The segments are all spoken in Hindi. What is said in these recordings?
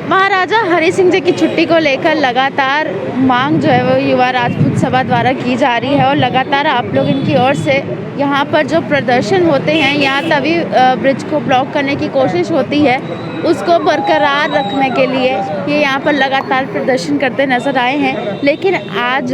महाराजा हरि सिंह जी की छुट्टी को लेकर लगातार मांग जो है वो युवा राजपूत सभा द्वारा की जा रही है और लगातार आप लोग इनकी ओर से यहाँ पर जो प्रदर्शन होते हैं यहाँ तभी ब्रिज को ब्लॉक करने की कोशिश होती है उसको बरकरार रखने के लिए ये यहाँ पर लगातार प्रदर्शन करते नजर आए हैं। लेकिन आज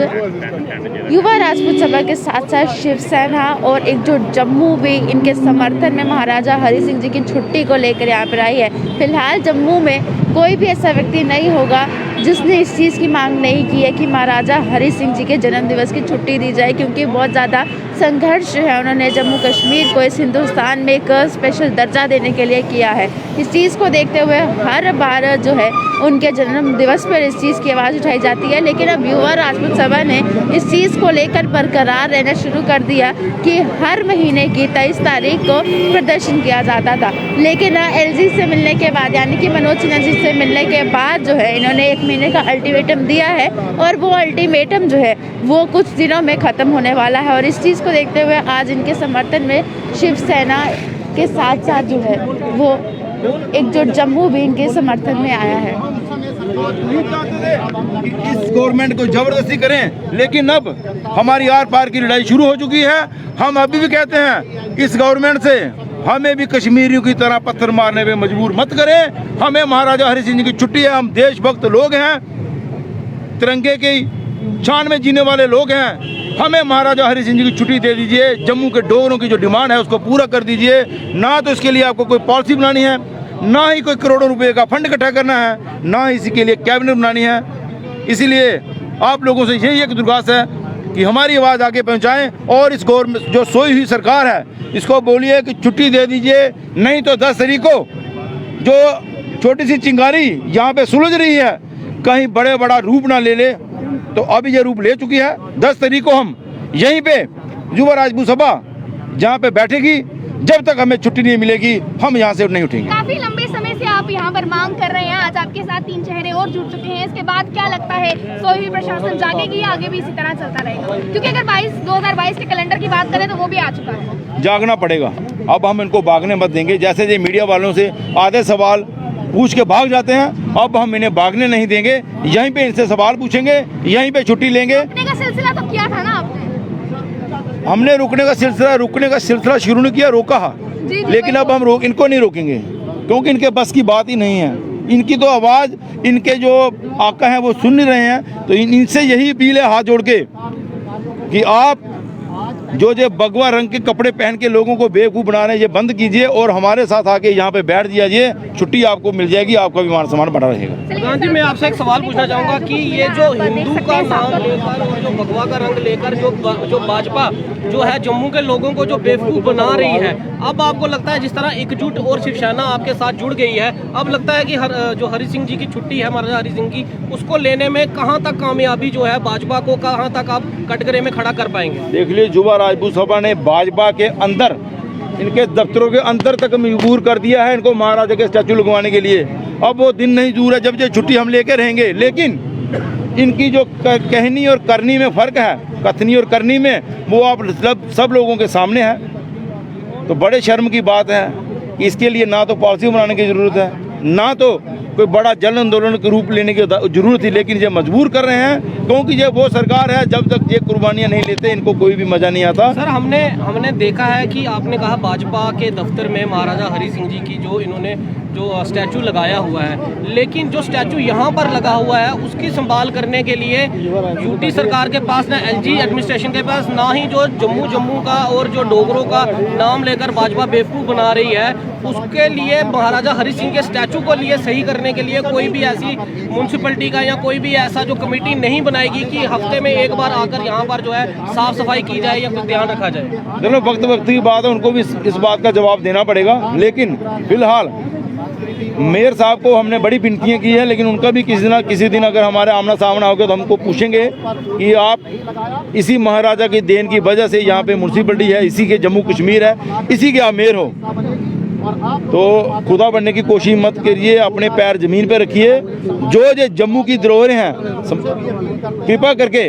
युवा राजपूत सभा के साथ साथ शिवसेना और एकजुट जम्मू भी इनके समर्थन में महाराजा हरि सिंह जी की छुट्टी को लेकर यहाँ पर आई है। फिलहाल जम्मू में कोई भी ऐसा व्यक्ति नहीं होगा जिसने इस चीज़ की मांग नहीं की है कि महाराजा हरि सिंह जी के जन्म दिवस की छुट्टी दी जाए, क्योंकि बहुत ज़्यादा संघर्ष है उन्होंने जम्मू कश्मीर को इस हिंदुस्तान में एक स्पेशल दर्जा देने के लिए किया है। इस चीज़ को देखते हुए हर बार जो है उनके जन्म दिवस पर इस चीज़ की आवाज़ उठाई जाती है। लेकिन अब युवा राजपूत सभा ने इस चीज़ को लेकर बरकरार रहना शुरू कर दिया कि हर महीने की 23 तारीख को प्रदर्शन किया जाता था, लेकिन एलजी से मिलने के बाद यानी कि मनोज सिन्हा जी से मिलने के बाद जो है इन्होंने 1 महीने का अल्टीमेटम दिया है और वो अल्टीमेटम जो है वो कुछ दिनों में ख़त्म होने वाला है। और इस चीज़ को देखते हुए आज इनके समर्थन में शिवसेना के साथ साथ जो है वो एकजुट जम्मू भी इनके समर्थन में आया है। इस गवर्नमेंट को जबरदस्ती करें, लेकिन अब हमारी आर पार की लड़ाई शुरू हो चुकी है। हम अभी भी कहते हैं इस गवर्नमेंट से हमें भी कश्मीरियों की तरह पत्थर मारने में मजबूर मत करें। हमें महाराजा हरि सिंह जी की छुट्टी है, हम देशभक्त लोग हैं, तिरंगे की शान में जीने वाले लोग हैं। हमें महाराजा हरि सिंह जी की छुट्टी दे दीजिए। जम्मू के डोगरों की जो डिमांड है उसको पूरा कर दीजिए। ना तो इसके लिए आपको कोई पॉलिसी बनानी है, ना ही कोई करोड़ों रुपए का फंड इकट्ठा करना है, ना ही इसी के लिए कैबिनेट बनानी है। इसीलिए आप लोगों से यही एक दरख्वास्त है कि हमारी आवाज़ आगे पहुंचाएं और इस गवर्नमेंट जो सोई हुई सरकार है इसको बोलिए कि छुट्टी दे दीजिए, नहीं तो 10 तारीख को जो छोटी सी चिंगारी यहाँ पे सुलझ रही है कहीं बड़ा रूप ना ले ले। तो अभी ये रूप ले चुकी है। 10 तारीख को हम यहीं पे युवा राजपूत सभा जहाँ पे बैठेगी, जब तक हमें छुट्टी नहीं मिलेगी हम यहाँ से नहीं उठेंगे। काफी लंबे समय से आप यहाँ पर मांग कर रहे हैं, आज आपके साथ 3 चेहरे और जुड़ चुके हैं। इसके बाद क्या लगता है सोई हुई प्रशासन जागेगी या आगे भी इसी तरह चलता रहेगा? क्योंकि अगर 2022 के कैलेंडर की बात करें तो वो भी आ चुका है। जागना पड़ेगा। अब हम इनको भागने मत देंगे। जैसे ये मीडिया वालों से आधे सवाल पूछ के भाग जाते हैं, अब हम इन्हें भागने नहीं देंगे। यहीं पे इनसे सवाल पूछेंगे, यहीं पे छुट्टी लेंगे। रुकने का सिलसिला तो किया था ना आपने? हमने रुकने का सिलसिला शुरू नहीं किया, रोका है। लेकिन अब हम इनको नहीं रोकेंगे क्योंकि इनके बस की बात ही नहीं है। इनकी तो आवाज़ इनके जो आका हैं वो सुन नहीं रहे हैं। तो इनसे यही अपील है हाथ जोड़ के कि आप जो भगवा रंग के कपड़े पहन के लोगों को बेवकूफ़ बना रहे हैं ये बंद कीजिए और हमारे साथ आके यहाँ पे बैठ जाइए। छुट्टी आपको मिल जाएगी, आपका भी मान सम्मान बढ़ा रहेगा। प्रधान जी, मैं आपसे एक सवाल पूछना चाहूँगा कि ये जो हिंदू का नाम लेकर और जो भगवा का रंग लेकर जो भाजपा जो है जम्मू के लोगों को जो बेवकूफ़ बना रही है, अब आपको लगता है जिस तरह एकजुट और शिवसेना आपके साथ जुड़ गई है, अब लगता है कि जो हरि सिंह जी की छुट्टी है महाराजा हरि सिंह की, उसको लेने में कहाँ तक कामयाबी जो है भाजपा को कहाँ तक आप कटघरे में खड़ा कर पाएंगे? देख लीजिए, युवा राजपूत सभा ने भाजपा के अंदर इनके दफ्तरों के अंदर तक मजबूर कर दिया है इनको महाराजा के स्टैचू लगवाने के लिए। अब वो दिन नहीं दूर है जब ये छुट्टी हम लेके रहेंगे। लेकिन इनकी जो कहनी और करनी में फ़र्क है, कथनी और करनी में, वो आप सब लोगों के सामने है। तो बड़े शर्म की बात है कि इसके लिए ना तो पॉलिसी बनाने की ज़रूरत है, ना तो कोई बड़ा जन आंदोलन के रूप लेने की जरूरत थी। लेकिन ये मजबूर कर रहे हैं क्योंकि ये वो सरकार है, जब तक ये कुर्बानियां नहीं लेते इनको कोई भी मजा नहीं आता। सर, हमने देखा है कि आपने कहा भाजपा के दफ्तर में महाराजा हरि सिंह जी की जो इन्होंने जो स्टैचू लगाया हुआ है, लेकिन जो स्टैचू यहाँ पर लगा हुआ है उसकी संभाल करने के लिए यूटी सरकार के पास, ना एलजी एडमिनिस्ट्रेशन के पास, ना ही जो जम्मू का और जो डोगरों का नाम लेकर भाजपा बेवकूफ़ बना रही है, उसके लिए महाराजा हरि सिंह के स्टैचू को लिए सही करने के लिए कोई भी ऐसी म्यूनसिपलिटी का या कोई भी ऐसा जो कमेटी नहीं बनाएगी कि हफ्ते में एक बार आकर यहाँ पर जो है साफ सफाई की जाए या कुछ ध्यान रखा जाए? चलो, वक्त की बात है, उनको भी इस बात का जवाब देना पड़ेगा। लेकिन फिलहाल मेयर साहब को हमने बड़ी विनतियाँ की है, लेकिन उनका भी किसी दिन अगर हमारे आमना सामना होगा तो हमको पूछेंगे कि आप इसी महाराजा की देन की वजह से यहाँ पे म्यूनसिपलिटी है, इसी के जम्मू कश्मीर है, इसी के आप मेयर हो। तो खुदा बनने की कोशिश मत करिए, अपने पैर जमीन पे रखिए। जो ये जम्मू की धरोहरें हैं कृपा करके,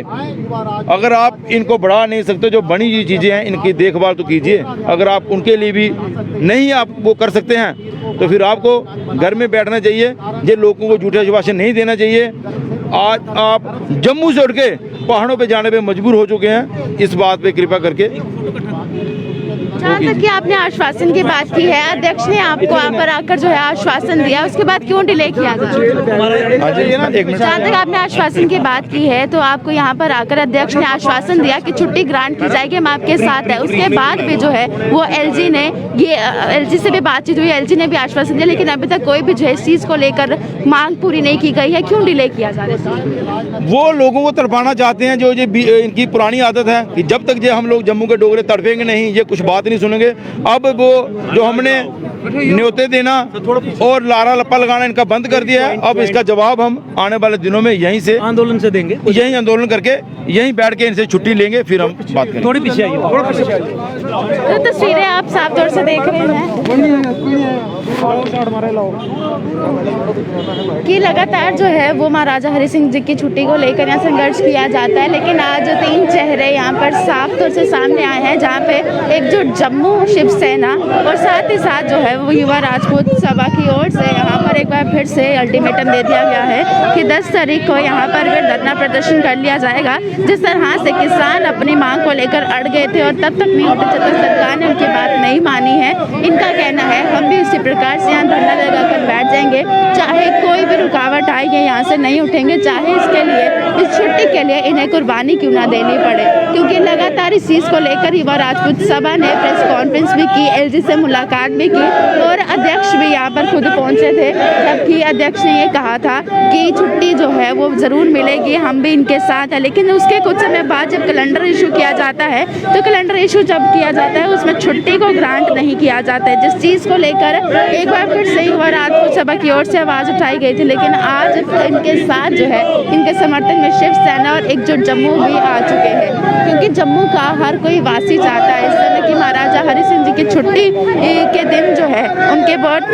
अगर आप इनको बढ़ा नहीं सकते, जो बनी हुई चीज़ें हैं इनकी देखभाल तो कीजिए। अगर आप उनके लिए भी नहीं आप वो कर सकते हैं तो फिर आपको घर में बैठना चाहिए। ये लोगों को झूठे आश्वासन नहीं देना चाहिए। आज आप जम्मू से उठ के पहाड़ों पे जाने पे मजबूर हो चुके हैं, इस बात पे कृपा करके। जहाँ तक कि आपने आश्वासन की बात की है, अध्यक्ष ने आपको यहाँ पर आकर जो है आश्वासन दिया, उसके बाद क्यों डिले किया जा रहा है? जहाँ तक आपने आश्वासन की बात की है तो आपको यहाँ पर आकर अध्यक्ष ने आश्वासन दिया कि छुट्टी ग्रांट की जाएगी, हम आपके साथ है। उसके बाद भी जो है वो एलजी ने एलजी से भी बातचीत हुई, एलजी ने भी आश्वासन दिया, लेकिन अभी तक कोई भी जो है इस चीज़ को लेकर मांग पूरी नहीं की गई है। क्यों डिले किया जा रहा है? वो लोगों को तड़पाना चाहते हैं, जो ये इनकी पुरानी आदत है कि जब तक हम लोग जम्मू के डोगरे तड़पेंगे नहीं, ये कुछ बात नहीं सुनेंगे। अब वो जो हमने न्योते देना और लारा लप्पा लगाना इनका बंद कर दिया है। अब इसका जवाब हम आने वाले दिनों में यहीं से आंदोलन से देंगे, यहीं आंदोलन करके यहीं बैठ के इनसे छुट्टी लेंगे, फिर हम बात करेंगे। थोड़ी पीछे आइए, थोड़ा पीछे आइए। तो तस्वीरें आप साफ तौर से देख रहे हैं कि लगातार जो है वो महाराजा हरि सिंह जी की छुट्टी को लेकर यहाँ संघर्ष किया जाता है, लेकिन आज 3 चेहरे यहाँ पर साफ तौर से सामने आए हैं, जहाँ पे एकजुट जम्मू शिवसेना और साथ ही साथ जो है वो युवा राजपूत सभा की ओर से यहाँ पर एक बार फिर से अल्टीमेटम दे दिया गया है कि 10 तारीख को यहाँ पर फिर धरना प्रदर्शन कर लिया जाएगा। जिस तरह से किसान अपनी मांग को लेकर अड़ गए थे और तब तक नहीं उठे जब तक सरकार ने उनकी बात नहीं मानी है, इनका कहना है हम भी इसी प्रकार से यहाँ धरना लगाकर बैठ जाएंगे, चाहे कोई भी रुकावट आएगी यहाँ से नहीं उठेंगे, चाहे इसके लिए इस छुट्टी के लिए इन्हें कुर्बानी क्यों ना देनी पड़े। क्योंकि लगातार इस चीज़ को लेकर युवा राजपूत सभा ने प्रेस कॉन्फ्रेंस भी की, एलजी से मुलाकात भी की और अध्यक्ष भी यहाँ पर खुद पहुँचे थे, जबकि अध्यक्ष ने ये कहा था कि छुट्टी जो है वो ज़रूर मिलेगी, हम भी इनके साथ हैं। लेकिन उसके कुछ समय बाद जब कैलेंडर इशू किया जाता है तो कैलेंडर इशू जब किया जाता है उसमें छुट्टी को ग्रांट नहीं किया जाता है, जिस चीज़ को लेकर एक बार फिर से युवा राजपूत सभा की ओर से आवाज़ उठाई गई थी। लेकिन आज इनके साथ जो है इनके समर्थन में शिवसेना और एकजुट जम्मू भी आ चुके हैं, क्योंकि जम्मू का हर कोई वासी चाहता है इस समय कि महाराजा हरि सिंह जी की छुट्टी के दिन जो है उनके बर्थ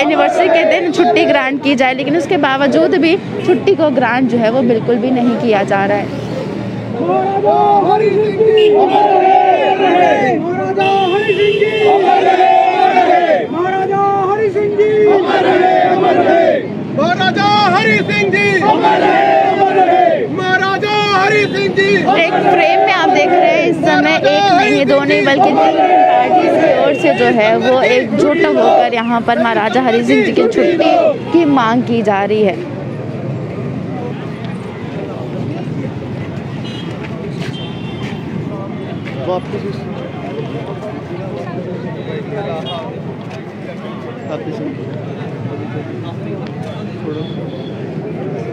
एनिवर्सरी के दिन छुट्टी ग्रांट की जाए, लेकिन उसके बावजूद भी छुट्टी को ग्रांट जो है वो बिल्कुल भी नहीं किया जा रहा है। एक फ्रेम में आप देख रहे हैं इस समय एक नहीं दो नहीं बल्कि 3 पार्टी की ओर से जो है वो एकजुट होकर यहाँ पर महाराजा हरि सिंह जी की छुट्टी की मांग की जा रही है।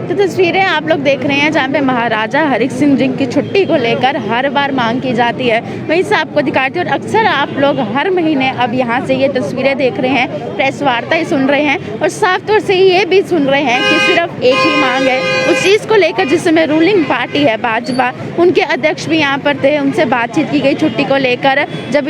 तो तस्वीरें आप लोग देख रहे हैं जहाँ पे महाराजा हरि सिंह जी की छुट्टी को लेकर हर बार मांग की जाती है, वहीं से आपको दिखाती है। और अक्सर आप लोग हर महीने अब यहाँ से ये तस्वीरें देख रहे हैं, प्रेस वार्ता ही सुन रहे हैं और साफ तौर से ये भी सुन रहे हैं कि सिर्फ एक ही मांग है उस चीज़ को लेकर जिसमें रूलिंग पार्टी है भाजपा, उनके अध्यक्ष भी यहाँ पर थे, उनसे बातचीत की गई छुट्टी को लेकर। जब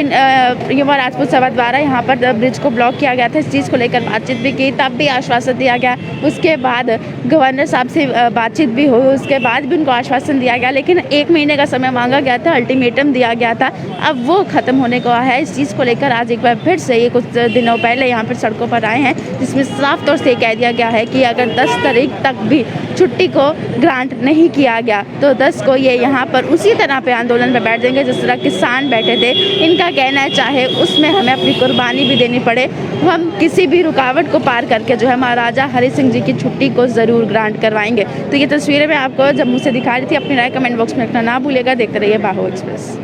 युवा राजपूत सभा द्वारा यहाँ पर ब्रिज को ब्लॉक किया गया था, इस चीज़ को लेकर बातचीत भी की, तब भी आश्वासन दिया गया। उसके बाद गवर्नर साहब से बातचीत भी हुई, उसके बाद भी उनको आश्वासन दिया गया, लेकिन 1 महीने का समय मांगा गया था, अल्टीमेटम दिया गया था, अब वो ख़त्म होने को है। इस चीज़ को लेकर आज एक बार फिर से ये कुछ दिनों पहले यहाँ पर सड़कों पर आए हैं, जिसमें साफ तौर से कह दिया गया है कि अगर 10 तारीख तक भी छुट्टी को ग्रांट नहीं किया गया तो 10 को ये यहाँ पर उसी तरह पे आंदोलन में बैठ जाएंगे जिस तरह किसान बैठे थे। इनका कहना है चाहे उसमें हमें अपनी कुर्बानी भी देनी पड़े, हम किसी भी रुकावट को पार करके जो है महाराजा हरि सिंह जी की छुट्टी को ज़रूर ग्रांट करवाएंगे। तो ये तस्वीरें मैं आपको जम्मू से दिखा रही थी। अपनी राय कमेंट बॉक्स में रखना ना भूलिएगा। देखते रहिए बाहो एक्सप्रेस।